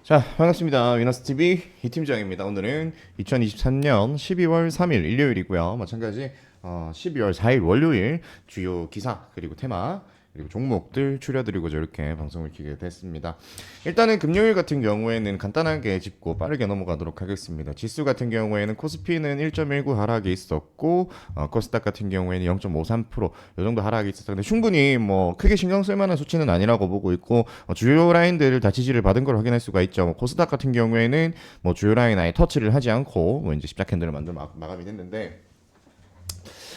자, 반갑습니다. 위너스TV 이팀장입니다. 오늘은 2023년 12월 3일 일요일이고요. 마찬가지 12월 4일 월요일 주요 기사 그리고 테마 그리고 종목들 추려드리고자 이렇게 방송을 켜게 됐습니다. 일단은 금요일 같은 경우에는 간단하게 짚고 빠르게 넘어가도록 하겠습니다. 지수 같은 경우에는 코스피는 1.19 하락이 있었고 코스닥 같은 경우에는 0.53%이 정도 하락이 있었는데 충분히 뭐 크게 신경 쓸 만한 수치는 아니라고 보고 있고 주요 라인들을 다 지지를 받은 걸 확인할 수가 있죠. 코스닥 같은 경우에는 뭐 주요 라인 아예 터치를 하지 않고 뭐 이제 십자 캔들을 만들어 마감이 됐는데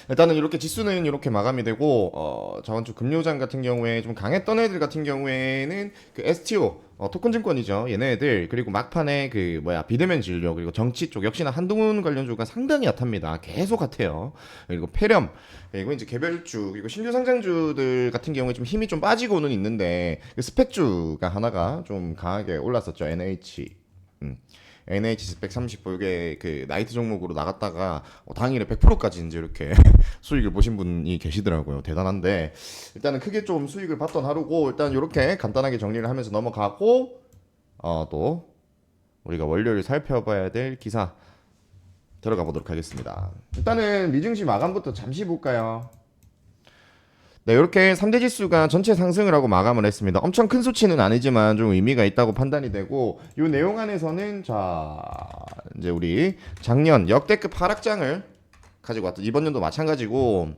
일단은 이렇게 지수는 이렇게 마감이 되고 저번 주 금요장 같은 경우에 좀 강했던 애들 같은 경우에는 그 STO 토큰증권이죠. 얘네들 그리고 막판에 그 뭐야 비대면 진료 그리고 정치 쪽 역시나 한동훈 관련주가 상당히 핫합니다. 계속 핫해요. 그리고 폐렴 그리고 이제 개별주 그리고 신규 상장주들 같은 경우에 좀 힘이 좀 빠지고는 있는데 그 스펙주가 하나가 좀 강하게 올랐었죠. NH NH 스펙 30 이게 그 나이트 종목으로 나갔다가 당일에 100%까지 이제 이렇게 수익을 보신 분이 계시더라고요. 대단한데 일단은 크게 좀 수익을 봤던 하루고 일단 이렇게 간단하게 정리를 하면서 넘어가고 또 우리가 월요일 살펴봐야 될 기사 들어가 보도록 하겠습니다. 일단은 미증시 마감부터 잠시 볼까요? 네, 이렇게 3대 지수가 전체 상승을 하고 마감을 했습니다. 엄청 큰 수치는 아니지만 좀 의미가 있다고 판단이 되고 이 내용 안에서는 자 이제 우리 작년 역대급 하락장을 가지고 왔던 이번 년도 마찬가지고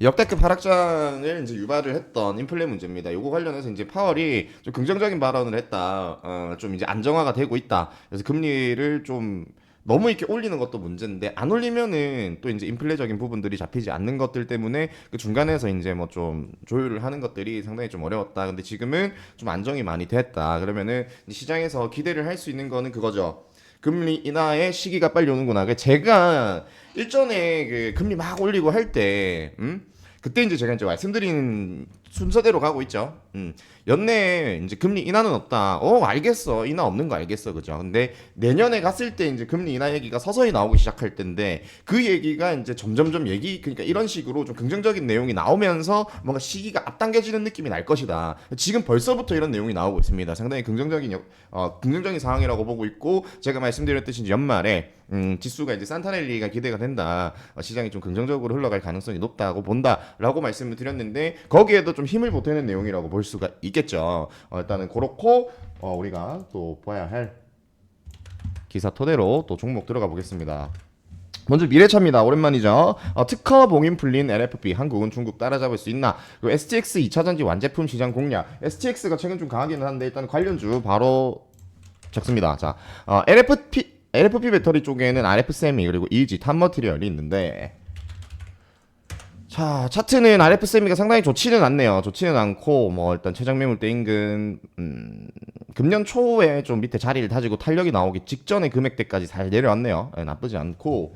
역대급 하락장을 이제 유발을 했던 인플레 문제입니다. 요거 관련해서 이제 파월이 좀 긍정적인 발언을 했다. 좀 이제 안정화가 되고 있다. 그래서 금리를 좀 너무 이렇게 올리는 것도 문제인데 안 올리면은 또 이제 인플레적인 부분들이 잡히지 않는 것들 때문에 그 중간에서 이제 뭐 좀 조율을 하는 것들이 상당히 좀 어려웠다. 근데 지금은 좀 안정이 많이 됐다. 그러면은 시장에서 기대를 할 수 있는 거는 그거죠. 금리 인하의 시기가 빨리 오는구나. 제가 일전에 그 금리 막 올리고 할 때, 그때 이제 제가 이제 말씀드린 순서대로 가고 있죠. 연내에 이제 금리 인하는 없다. 알겠어. 인하 없는 거 알겠어. 그죠? 근데 내년에 갔을 때 이제 금리 인하 얘기가 서서히 나오기 시작할 텐데 그 얘기가 이제 점점점 그러니까 이런 식으로 좀 긍정적인 내용이 나오면서 뭔가 시기가 앞당겨지는 느낌이 날 것이다. 지금 벌써부터 이런 내용이 나오고 있습니다. 상당히 긍정적인 상황이라고 보고 있고 제가 말씀드렸듯이 연말에 지수가 이제 산타넬리가 기대가 된다. 시장이 좀 긍정적으로 흘러갈 가능성이 높다고 본다라고 말씀을 드렸는데 거기에도 좀 힘을 보태는 내용이라고 볼 수가 있겠죠. 일단은 그렇고 우리가 또 봐야 할 기사 토대로 또 종목 들어가 보겠습니다. 먼저 미래차입니다. 오랜만이죠. 특허 봉인 풀린 LFP 한국은 중국 따라잡을 수 있나? 그리고 STX 2차전지 완제품 시장 공략. STX가 최근 좀 강하기는 한데 일단 관련주 바로 적습니다. 자, LFP 배터리 쪽에는 RF 세미 그리고 EG 탑 머티리얼이 있는데 자, 차트는 RF 세미가 상당히 좋지는 않네요. 좋지는 않고 뭐 일단 최장 매물대 인근 금년 초에 좀 밑에 자리를 다지고 탄력이 나오기 직전의 금액대까지 잘 내려왔네요. 나쁘지 않고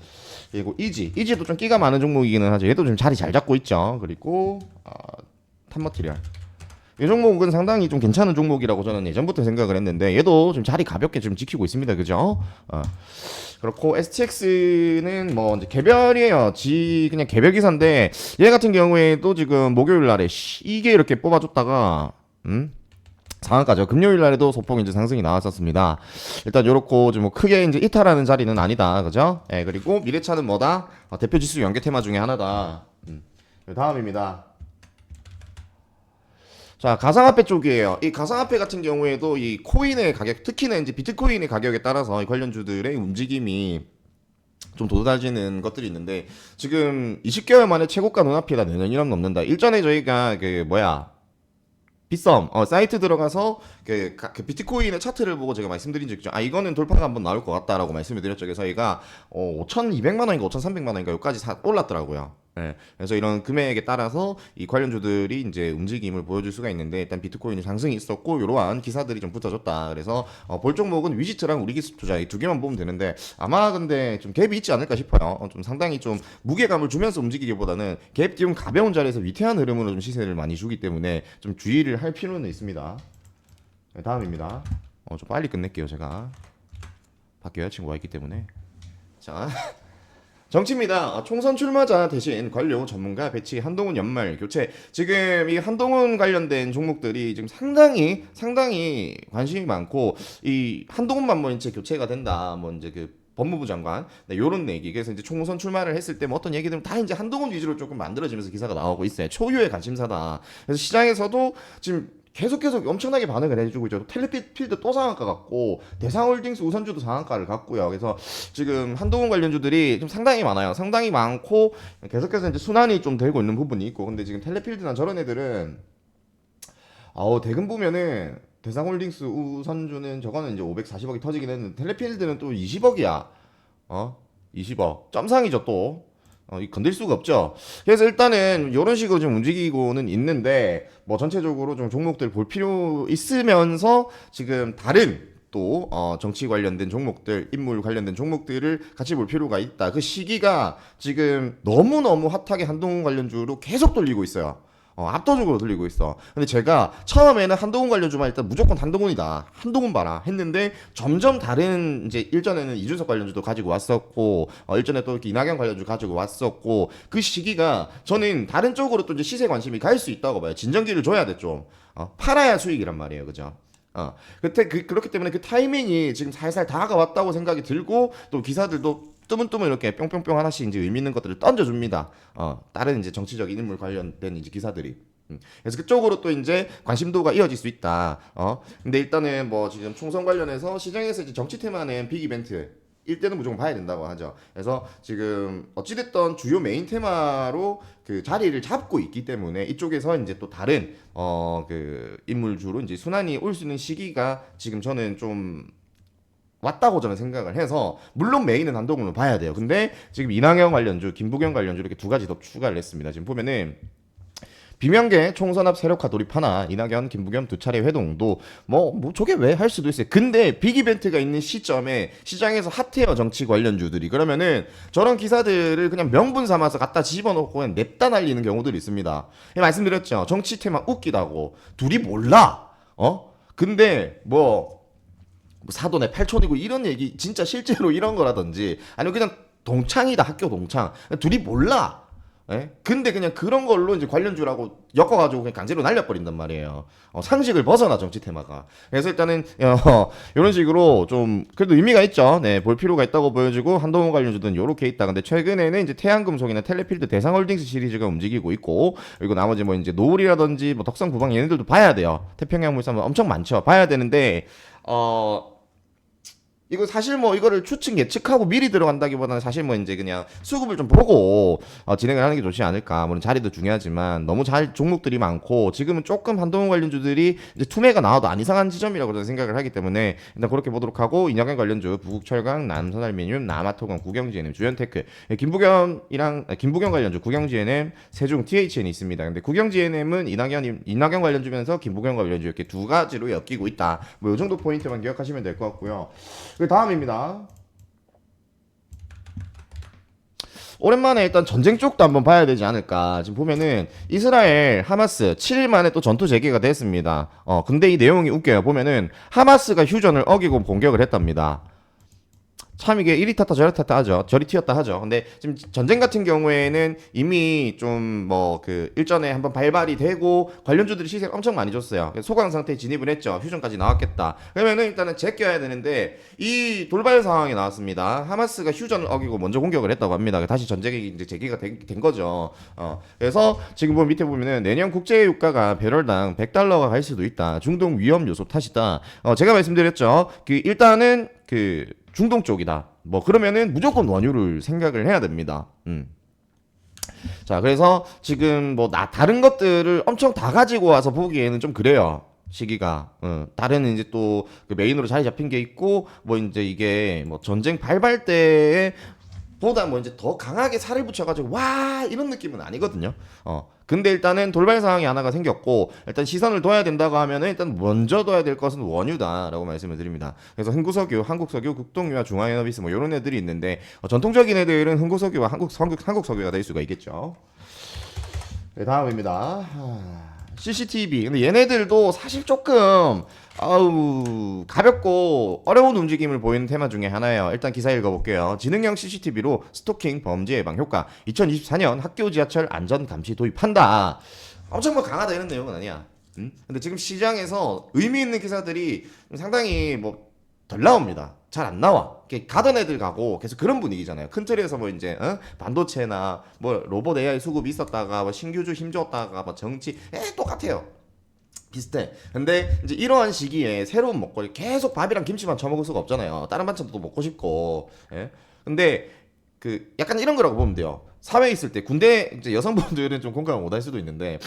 그리고 이지도 좀 끼가 많은 종목이기는 하죠. 얘도 좀 자리 잘 잡고 있죠. 그리고 탑 머티리얼 이 종목은 상당히 좀 괜찮은 종목이라고 저는 예전부터 생각을 했는데 얘도 좀 자리 가볍게 좀 지키고 있습니다. 그죠? 그렇고 STX는 뭐 이제 개별이에요. 그냥 개별 기사인데 얘 같은 경우에도 지금 목요일 날에 이게 이렇게 뽑아줬다가 상한가죠. 금요일 날에도 소폭 이제 상승이 나왔었습니다. 일단 요렇고 좀 뭐 크게 이제 이탈하는 자리는 아니다. 그죠? 예, 그리고 미래차는 뭐다? 대표 지수 연계 테마 중에 하나다. 다음입니다. 자, 가상화폐 쪽이에요. 이 가상화폐 같은 경우에도 이 코인의 가격, 특히나 이제 비트코인의 가격에 따라서 이 관련주들의 움직임이 좀 돋아지는 것들이 있는데 지금 20개월 만에 최고가 눈앞이다. 내년 1억 넘는다. 일전에 저희가 그 뭐야 빗썸 사이트 들어가서 그 비트코인의 차트를 보고 제가 말씀드린 적 있죠. 이거는 돌파가 한번 나올 것 같다라고 말씀을 드렸죠. 그래서 저희가 5,200만 원인가 5,300만 원인가 여기까지 올랐더라고요. 네. 그래서 이런 금액에 따라서 이 관련주들이 이제 움직임을 보여줄 수가 있는데 일단 비트코인이 상승이 있었고 이러한 기사들이 좀 붙어줬다. 그래서 볼 종목은 위지트랑 우리기술 투자 이 두 개만 보면 되는데 아마 근데 좀 갭이 있지 않을까 싶어요. 좀 상당히 좀 무게감을 주면서 움직이기보다는 갭 띄운 가벼운 자리에서 위태한 흐름으로 좀 시세를 많이 주기 때문에 좀 주의를 할 필요는 있습니다. 네, 다음입니다. 좀 빨리 끝낼게요. 제가 밖에 여자친구가 있기 때문에 자. 정치입니다. 총선 출마자 대신 관료 전문가 배치 한동훈 연말 교체. 지금 이 한동훈 관련된 종목들이 지금 상당히 관심이 많고 이 한동훈만 뭐 이제 교체가 된다. 뭐 이제 그 법무부 장관 네, 요런 얘기. 그래서 이제 총선 출마를 했을 때 뭐 어떤 얘기들은 다 이제 한동훈 위주로 조금 만들어지면서 기사가 나오고 있어요. 초유의 관심사다. 그래서 시장에서도 지금 계속 엄청나게 반응을 해주고 있죠. 텔레필드 또 상한가 같고 대상홀딩스 우선주도 상한가를 갔고요. 그래서 지금 한동훈 관련주들이 좀 상당히 많아요. 상당히 많고 계속해서 이제 순환이 좀 되고 있는 부분이 있고, 근데 지금 텔레필드나 저런 애들은 대금 보면은 대상홀딩스 우선주는 저거는 이제 540억이 터지긴 했는데 텔레필드는 또 20억이야. 20억 점상이죠 또. 이 건들 수가 없죠. 그래서 일단은 이런 식으로 좀 움직이고는 있는데 뭐 전체적으로 좀 종목들 볼 필요 있으면서 지금 다른 또 정치 관련된 종목들, 인물 관련된 종목들을 같이 볼 필요가 있다. 그 시기가 지금 너무너무 핫하게 한동훈 관련주로 계속 돌리고 있어요. 압도적으로 돌리고 있어. 근데 제가 처음에는 한동훈 관련주만 일단 무조건 한동훈이다. 한동훈 봐라 했는데 점점 다른 이제 일전에는 이준석 관련주도 가지고 왔었고 일전에 또 이렇게 이낙연 관련주 가지고 왔었고 그 시기가 저는 다른 쪽으로 또 이제 시세 관심이 갈 수 있다고 봐요. 진정기를 줘야 돼 좀. 팔아야 수익이란 말이에요. 그죠? 그때 그렇기 때문에 그 타이밍이 지금 살살 다가왔다고 생각이 들고 또 기사들도 뜨문뜨문 이렇게 뿅뿅뿅 하나씩 이제 의미 있는 것들을 던져줍니다. 다른 이제 정치적인 인물 관련된 이제 기사들이. 그래서 그쪽으로 또 이제 관심도가 이어질 수 있다. 근데 일단은 뭐 지금 총선 관련해서 시장에서 이제 정치 테마는 빅 이벤트. 일때는 무조건 봐야 된다고 하죠. 그래서 지금 어찌됐던 주요 메인 테마로 그 자리를 잡고 있기 때문에 이쪽에서 이제 또 다른 그 인물주로 이제 순환이 올 수 있는 시기가 지금 저는 좀 왔다고 저는 생각을 해서, 물론 메인은 한동훈을 봐야 돼요. 근데 지금 이낙연 관련주, 김부겸 관련주 이렇게 두 가지 더 추가를 했습니다. 지금 보면은 비명계 총선 앞 세력화 돌입하나 이낙연, 김부겸 두 차례 회동도 뭐 저게 왜 할 수도 있어요. 근데 빅 이벤트가 있는 시점에 시장에서 핫해요 정치 관련주들이. 그러면은 저런 기사들을 그냥 명분 삼아서 갖다 집어넣고 그냥 냅다 날리는 경우들이 있습니다. 말씀드렸죠. 정치 테마 웃기다고. 둘이 몰라. 근데 뭐 사돈의 팔촌이고 이런 얘기 진짜 실제로 이런 거라든지 아니면 그냥 동창이다 학교 동창 둘이 몰라. 예? 근데 그냥 그런 걸로 이제 관련주라고 엮어가지고 그냥 강제로 날려버린단 말이에요. 상식을 벗어나 정치 테마가. 그래서 일단은 이런 식으로 좀 그래도 의미가 있죠. 네, 볼 필요가 있다고 보여지고 한동훈 관련주는 요렇게 있다. 근데 최근에는 이제 태양금속이나 텔레필드, 대상홀딩스 시리즈가 움직이고 있고, 그리고 나머지 뭐 이제 노을이라든지 뭐 덕성 부방 얘네들도 봐야 돼요. 태평양물산 뭐 엄청 많죠. 봐야 되는데 이거 사실 뭐 이거를 추측 예측하고 미리 들어간다기보다는 사실 뭐 이제 그냥 수급을 좀 보고 진행을 하는 게 좋지 않을까. 물론 자리도 중요하지만 너무 잘 종목들이 많고 지금은 조금 한동훈 관련주들이 이제 투매가 나와도 안 이상한 지점이라고 저는 생각을 하기 때문에 일단 그렇게 보도록 하고, 이낙연 관련주 부국철강, 남선알미늄, 남아토강, 국영지NM, 주연테크, 김부겸 관련주 국영지NM, 세중 THN이 있습니다. 근데 국영지NM은 이낙연 관련주면서 김부겸 관련주 이렇게 두 가지로 엮이고 있다. 뭐 이 정도 포인트만 기억하시면 될 것 같고요. 그 다음입니다. 오랜만에 일단 전쟁 쪽도 한번 봐야 되지 않을까. 지금 보면은 이스라엘 하마스 7일 만에 또 전투 재개가 됐습니다. 근데 이 내용이 웃겨요. 보면은 하마스가 휴전을 어기고 공격을 했답니다. 참 이게 이리 탔다 저리 탔다 하죠. 저리 튀었다 하죠. 근데 지금 전쟁 같은 경우에는 이미 좀 뭐 그 일전에 한번 발발이 되고 관련주들이 시세를 엄청 많이 줬어요. 소강 상태에 진입을 했죠. 휴전까지 나왔겠다. 그러면은 일단은 제껴야 되는데 이 돌발 상황이 나왔습니다. 하마스가 휴전을 어기고 먼저 공격을 했다고 합니다. 다시 전쟁이 이제 재개가 된 거죠. 그래서 지금 보면 밑에 보면은 내년 국제 유가가 배럴당 $100가 갈 수도 있다. 중동 위험 요소 탓이다. 제가 말씀드렸죠. 일단은 중동 쪽이다. 뭐 그러면은 무조건 원유를 생각을 해야 됩니다. 자, 그래서 지금 뭐 다른 것들을 엄청 다 가지고 와서 보기에는 좀 그래요. 시기가. 다른 이제 또 그 메인으로 자리 잡힌 게 있고, 뭐 이제 이게 뭐 전쟁 발발 때에 보다 뭐 이제 더 강하게 살을 붙여가지고 와 이런 느낌은 아니거든요. 근데 일단은 돌발 상황이 하나가 생겼고, 일단 시선을 둬야 된다고 하면은 일단 먼저 둬야 될 것은 원유다라고 말씀을 드립니다. 그래서 흥구석유, 한국석유, 국동유와 중화에너비스 뭐 이런 애들이 있는데 전통적인 애들은 흥구석유와 한국석유가 될 수가 있겠죠. 네, 다음입니다. CCTV. 근데 얘네들도 사실 조금 아우 가볍고 어려운 움직임을 보이는 테마 중에 하나예요. 일단 기사 읽어볼게요. 지능형 CCTV로 스토킹 범죄 예방 효과. 2024년 학교 지하철 안전 감시 도입한다. 엄청 뭐 강하다 이런 내용은 아니야. 근데 지금 시장에서 의미 있는 기사들이 상당히 뭐 덜 나옵니다. 잘 안 나와. 이렇게 가던 애들 가고 계속 그런 분위기잖아요. 큰 틀에서 뭐 이제 반도체나 뭐 로봇 AI 수급이 있었다가 뭐 신규주 힘줬다가 뭐 정치 똑같아요. 비슷해. 근데 이제 이러한 시기에 새로운 먹거리 계속 밥이랑 김치만 처먹을 수가 없잖아요. 다른 반찬도 먹고 싶고. 예? 근데 그 약간 이런 거라고 보면 돼요. 사회에 있을 때 군대 이제 여성분들은 좀 공감을 못할 수도 있는데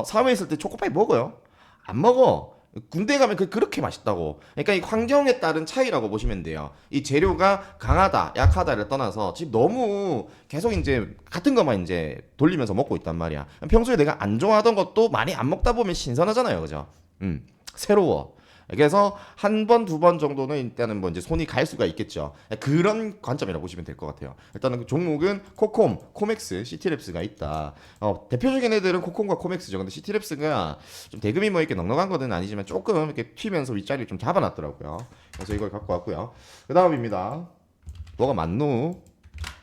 사회에 있을 때 초코파이 먹어요? 안 먹어. 군대 가면 그렇게 맛있다고. 그러니까 이 환경에 따른 차이라고 보시면 돼요. 이 재료가 강하다, 약하다를 떠나서 지금 너무 계속 이제 같은 것만 이제 돌리면서 먹고 있단 말이야. 평소에 내가 안 좋아하던 것도 많이 안 먹다 보면 신선하잖아요, 그죠? 새로워. 그래서 한 번, 두 번 정도는 일단은 뭐 이제 손이 갈 수가 있겠죠. 그런 관점이라고 보시면 될 것 같아요. 일단은 그 종목은 코콤, 코맥스, 시티랩스가 있다. 대표적인 애들은 코콤과 코맥스죠. 근데 시티랩스가 좀 대금이 뭐 이렇게 넉넉한 거는 아니지만 조금 이렇게 튀면서 윗자리를 좀 잡아놨더라고요. 그래서 이걸 갖고 왔고요. 그 다음입니다. 뭐가 많노?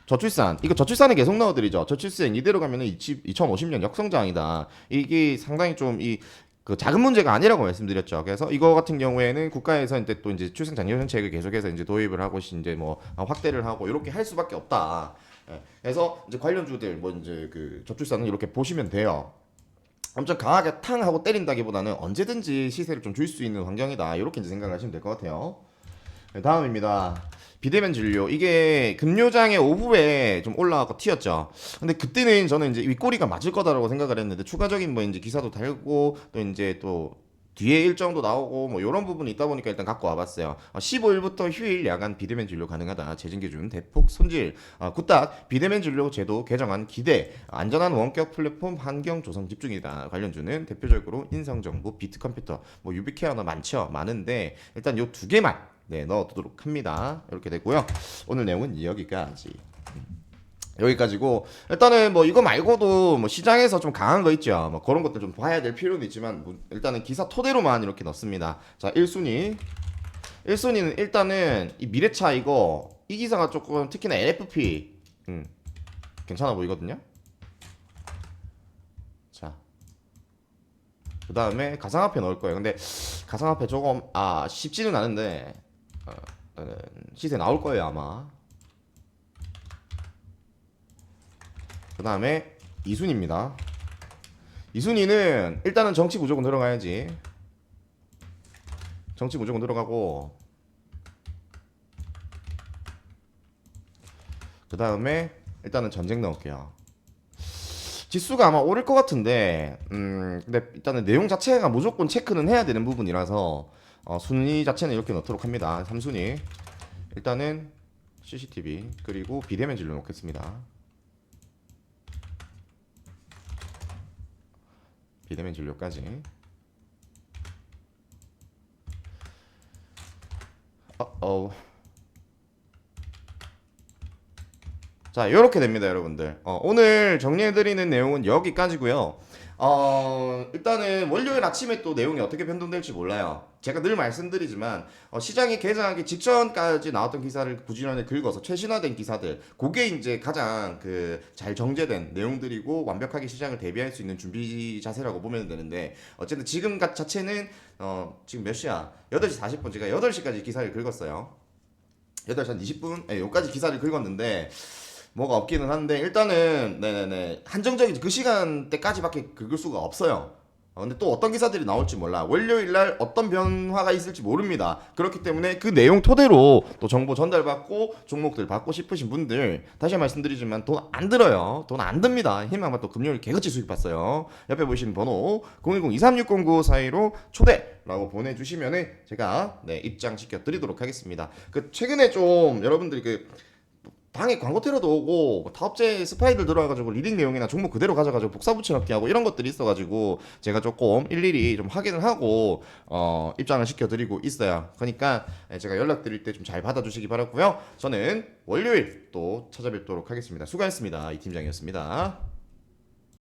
저출산 이거 저출산은 계속 넣어드리죠. 저출생 이대로 가면은 2050년 역성장이다. 이게 상당히 좀 이 그 작은 문제가 아니라고 말씀드렸죠. 그래서 이거 같은 경우에는 국가에서 이제 또 이제 출생 장려 정책을 계속해서 이제 도입을 하고 이제 뭐 확대를 하고 이렇게 할 수밖에 없다. 예. 그래서 이제 관련주들 뭐 이제 그 저출산은 이렇게 보시면 돼요. 엄청 강하게 탕 하고 때린다기보다는 언제든지 시세를 좀 줄 수 있는 환경이다. 이렇게 이제 생각하시면 될 것 같아요. 네, 다음입니다. 비대면 진료 이게 금요장에 오후에 좀 올라가고 튀었죠. 근데 그때는 저는 이제 윗꼬리가 맞을 거다라고 생각을 했는데 추가적인 뭐 이제 기사도 달고 또 이제 또 뒤에 일정도 나오고 뭐 이런 부분이 있다 보니까 일단 갖고 와봤어요. 15일부터 휴일 야간 비대면 진료 가능하다. 재정 기준 대폭 손질. 굿딱 비대면 진료 제도 개정안 기대. 안전한 원격 플랫폼 환경 조성 집중이다. 관련주는 대표적으로 인성정보, 비트컴퓨터, 뭐 유비케어나 많은데 일단 요 두 개만 네, 넣어두도록 합니다. 이렇게 되고요. 오늘 내용은 여기까지. 여기까지고 일단은 뭐 이거 말고도 뭐 시장에서 좀 강한 거 있죠. 뭐 그런 것들 좀 봐야 될 필요는 있지만 일단은 기사 토대로만 이렇게 넣습니다. 자, 1순위. 1순위는 일단은 이 미래차 이거 이 기사가 조금 특히나 LFP 괜찮아 보이거든요. 자. 그다음에 가상화폐 넣을 거예요. 근데 가상화폐 조금 쉽지는 않은데 시세 나올 거예요 아마. 그 다음에 이순입니다. 이순위는 일단은 정치 무조건 들어가야지. 정치 무조건 들어가고 그 다음에 일단은 전쟁 넣을게요. 지수가 아마 오를 것 같은데 근데 일단은 내용 자체가 무조건 체크는 해야 되는 부분이라서 순위 자체는 이렇게 넣도록 합니다. 3순위 일단은 CCTV 그리고 비대면 진료 놓겠습니다. 비대면 진료까지. 자, 이렇게 됩니다, 여러분들. 오늘 정리해드리는 내용은 여기까지고요. 일단은 월요일 아침에 또 내용이 어떻게 변동될지 몰라요. 제가 늘 말씀드리지만 시장이 개장하기 직전까지 나왔던 기사를 부지런히 긁어서 최신화된 기사들, 그게 이제 가장 그 잘 정제된 내용들이고 완벽하게 시장을 대비할 수 있는 준비 자세라고 보면 되는데 어쨌든 지금 자체는 지금 몇 시야? 8시 40분 제가 8시까지 기사를 긁었어요. 8시 한 20분? 네, 여기까지 기사를 긁었는데 뭐가 없기는 한데 일단은 네네네 한정적인 그 시간대까지밖에 긁을 수가 없어요. 근데 또 어떤 기사들이 나올지 몰라. 월요일 날 어떤 변화가 있을지 모릅니다. 그렇기 때문에 그 내용 토대로 또 정보 전달받고 종목들 받고 싶으신 분들 다시 말씀드리지만 돈 안 들어요. 돈 안 듭니다. 희망만 또 금요일 개그치 수익 봤어요. 옆에 보시는 번호 010-2360-9542로 초대라고 보내주시면은 제가 네 입장시켜 드리도록 하겠습니다. 그 최근에 좀 여러분들이 그 방에 광고 테러도 오고 뭐 타업체 스파이들 들어와가지고 리딩 내용이나 종목 그대로 가져가지고 복사 붙여넣기 하고 이런 것들이 있어가지고 제가 조금 일일이 좀 확인을 하고 입장을 시켜드리고 있어요. 그러니까 제가 연락드릴 때 좀 잘 받아주시기 바랐고요. 저는 월요일 또 찾아뵙도록 하겠습니다. 수고하셨습니다. 이 팀장이었습니다.